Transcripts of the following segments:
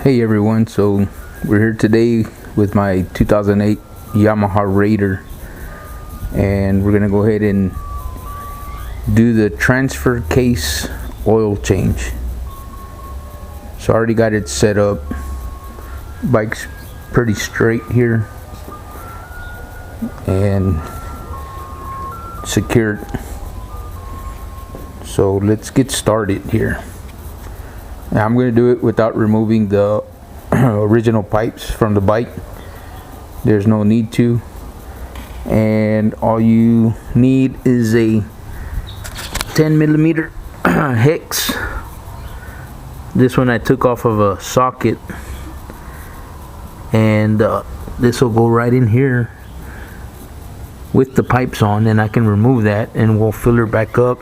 Hey everyone, so we're here today with my 2008 Yamaha Raider, and we're gonna go ahead and do the transfer case oil change. So I already got it set up. Bike's pretty straight here and secured. So let's get started here. Now I'm going to do it without removing the original pipes from the bike. There's no need to. And all you need is a 10mm hex. This one I took off of a socket. And this will go right in here with the pipes on, and I can remove that and we'll fill her back up.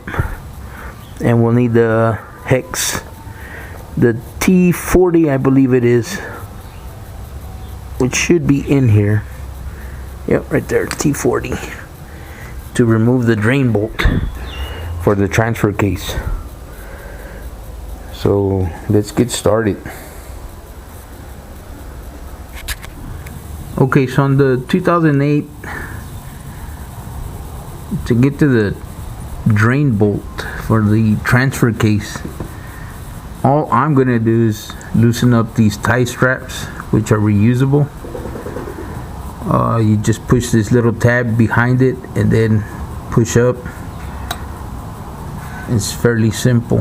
And we'll need the hex. The T40, I believe it is, which should be in here. Yep, right there, T40, to remove the drain bolt for the transfer case. So let's get started. Okay, so on the 2008, to get to the drain bolt for the transfer case, all I'm going to do is loosen up these tie straps, which are reusable. You just push this little tab behind it and then push up. It's fairly simple.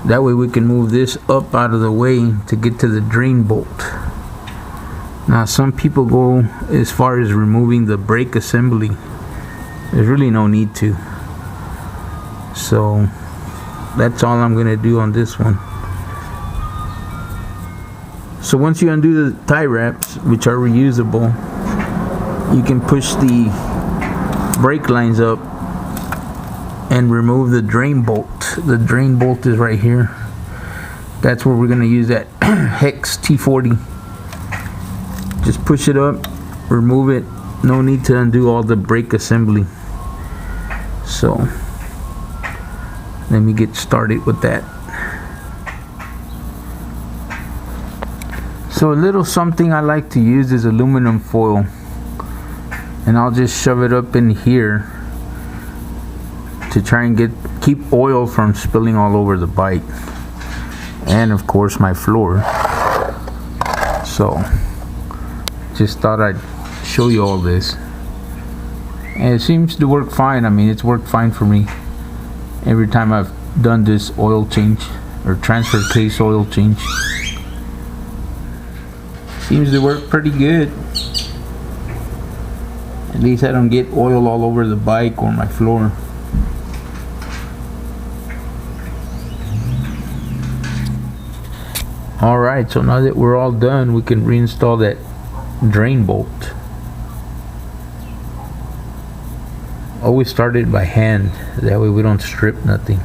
That way we can move this up out of the way to get to the drain bolt. Now some people go as far as removing the brake assembly. There's really no need to. So that's all I'm going to do on this one. So once you undo the tie wraps, which are reusable, you can push the brake lines up and remove the drain bolt. The drain bolt is right here. That's where we're going to use that hex T40. Just push it up, remove it. No need to undo all the brake assembly. So let me get started with that. So a little something I like to use is aluminum foil, and I'll just shove it up in here to try and keep oil from spilling all over the bike, and of course my floor. So just thought I'd show you all this, and it seems to work fine. I mean, it's worked fine for me every time I've done this oil change or transfer case oil change. Seems to work pretty good. At least I don't get oil all over the bike or my floor. Alright, so now that we're all done, we can reinstall that drain bolt. Always start it by hand, that way we don't strip nothing.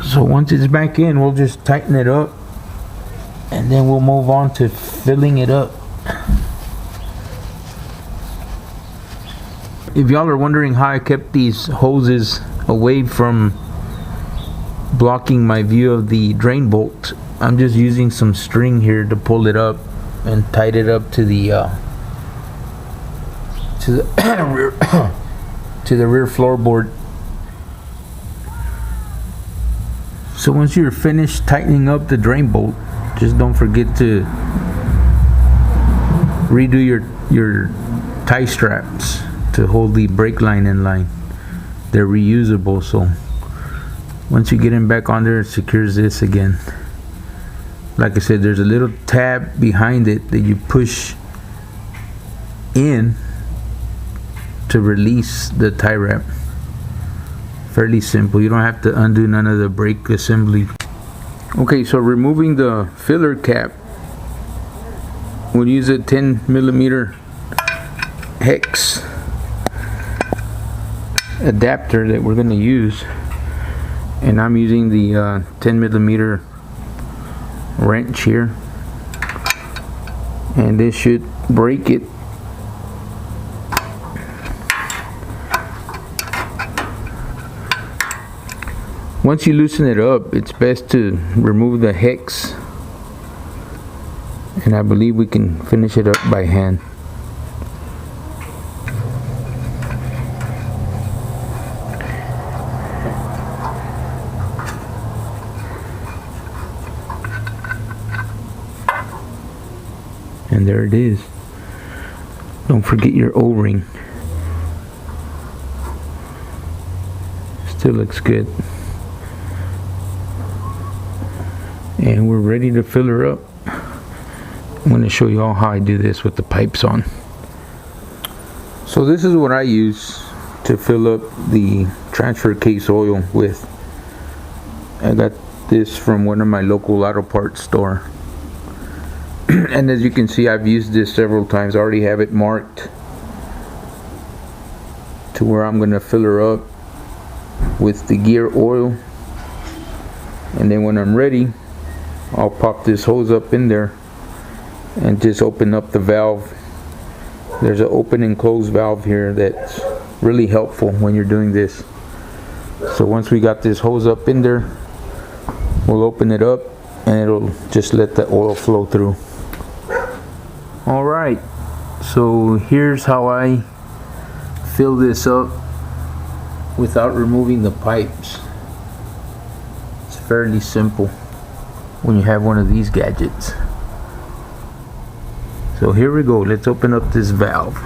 So once it's back in, we'll just tighten it up and then we'll move on to filling it up. If y'all are wondering how I kept these hoses away from blocking my view of the drain bolt, I'm just using some string here to pull it up and tight it up to the rear to the rear floorboard. So once you're finished tightening up the drain bolt, just don't forget to redo your tie straps to hold the brake line in line. They're reusable, so once you get them back on there, it secures this again. Like I said, there's a little tab behind it that you push in to release the tie wrap. Fairly simple. You don't have to undo none of the brake assembly. Okay, so removing the filler cap, we'll use a 10mm hex adapter that we're going to use, and I'm using the 10mm wrench here, and this should break it. Once you loosen it up, it's best to remove the hex, and I believe we can finish it up by hand. And there it is. Don't forget your O-ring. Still looks good. And we're ready to fill her up. I'm going to show you all how I do this with the pipes on. So this is what I use to fill up the transfer case oil with. I got this from one of my local auto parts store. And as you can see, I've used this several times. I already have it marked to where I'm going to fill her up with the gear oil. And then when I'm ready, I'll pop this hose up in there and just open up the valve. There's an open and close valve here that's really helpful when you're doing this. So once we got this hose up in there, we'll open it up and it'll just let the oil flow through. Alright, so here's how I fill this up without removing the pipes. It's fairly simple when you have one of these gadgets. So here we go, let's open up this valve.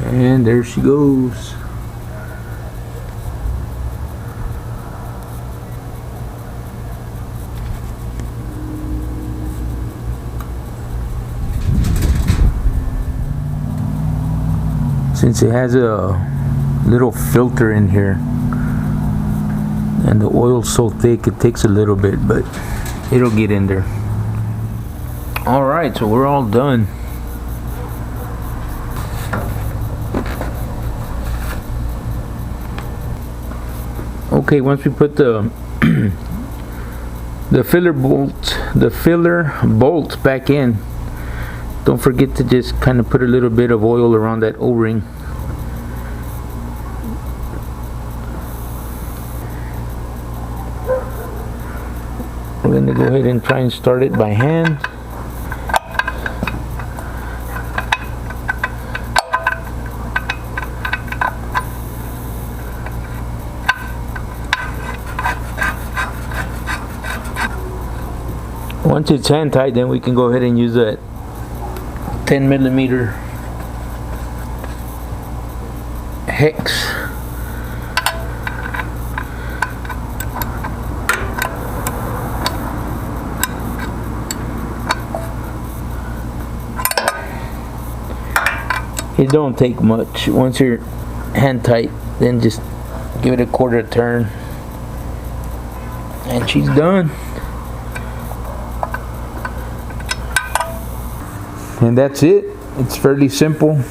And there she goes. Since it has a little filter in here and the oil's so thick, it takes a little bit, but it'll get in there. Alright, so we're all done. Okay, once we put the filler bolts back in, don't forget to just kind of put a little bit of oil around that O-ring. We're going to go ahead and try and start it by hand. Once it's hand tight, then we can go ahead and use that 10mm hex. It don't take much. Once you're hand tight, then just give it a quarter turn and she's done. And that's it. It's fairly simple.